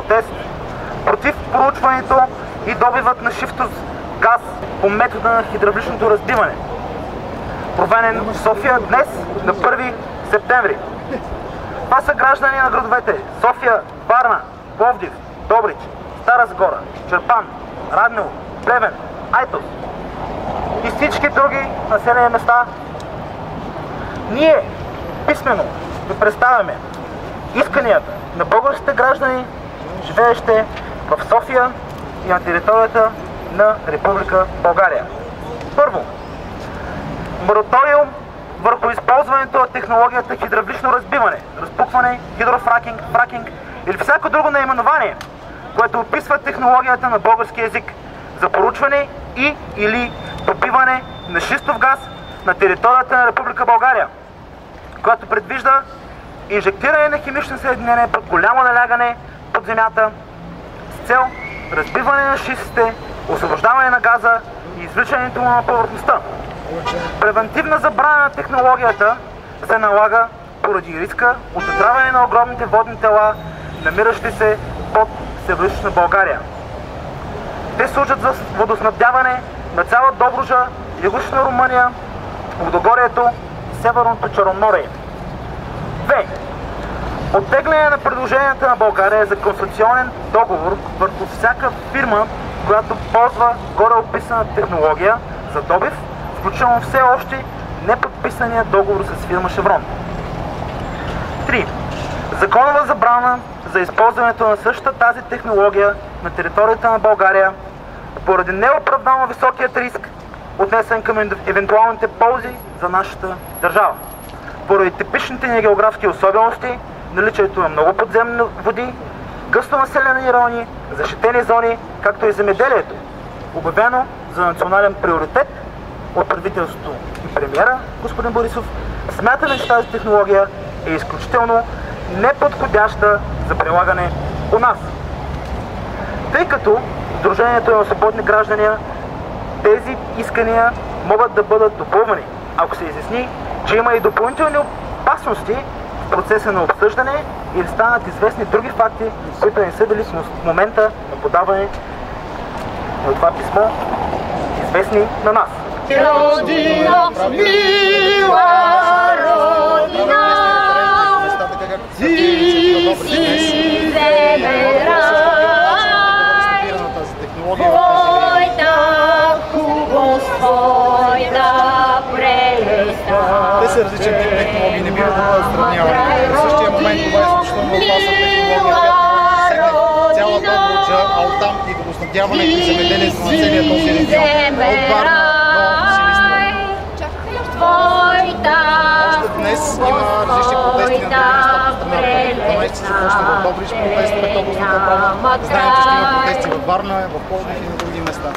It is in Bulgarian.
протест против проучването и добивът на шистов газ по метода на хидравличното разбиване, проведен в София днес на 1 септември. Това са граждани на градовете София, Варна, Пловдив, Добрич, Стара Загора, Чирпан, Раднево, Плевен, Айтос и всички други населени места. Ние писмено ви представяме исканията на българските граждани, живеещи в София и на територията на Република България. Първо, мораториум върху използването на технологията хидравлично разбиване, разпукване, хидрофракинг, фракинг или всяко друго наименование, което описва технологията на български език за проучване и или добиване на шистов газ на територията на Република България, която предвижда инжектиране на химични съединения под голямо налягане под земята с цел разбиване на шистите, освобождаване на газа и извличането му на повърхността. Превентивна забрана на технологията се налага поради риска от отравяне на огромните водни тела, намиращи се под Североизточна България. Те служат за водоснабдяване на цяла Добруджа, Югоизточна Румъния, Лудогорието и Северното Черноморие. 2. Оттегляне на предложенията на България за концесионен договор върху всяка фирма, която ползва горе описана технология за добив, включително все още неподписания договор с фирма Шеврон. 3. Законова забрана за използването на същата тази технология на територията на България поради неоправдано високият риск, отнесен към евентуалните ползи за нашата държава. Поради типичните ни географски особености, наличието на много подземни води, гъсто населени райони, защитени зони, както и земеделието, обявено за национален приоритет от правителството и премиера господин Борисов, смятаме, че тази технология е изключително неподходяща за прилагане у нас. Тъй като Сдружението на свободни граждани, тези искания могат да бъдат допълвани, ако се изясни, че има и допълнителни опасности в процеса на обсъждане или станат известни други факти, които не са били в момента на подаване на това писмо, известни на нас. Родина, мила родина, ти си земен рай, твоята хубост, твоята прелеста. Те са различни технологии, не бива да бъдат сравнявани. В същия момент това е изключително опасна технология, която цяла Добруджа, а оттам и водоснабдяването и земеделието на целия този регион. От Варна до Силистра. Още днес има различни протести на други места по страната. 12 се започна в Добрич протест пред областната управа. Знаете, че има протести във Варна, в Пловдив и на други места.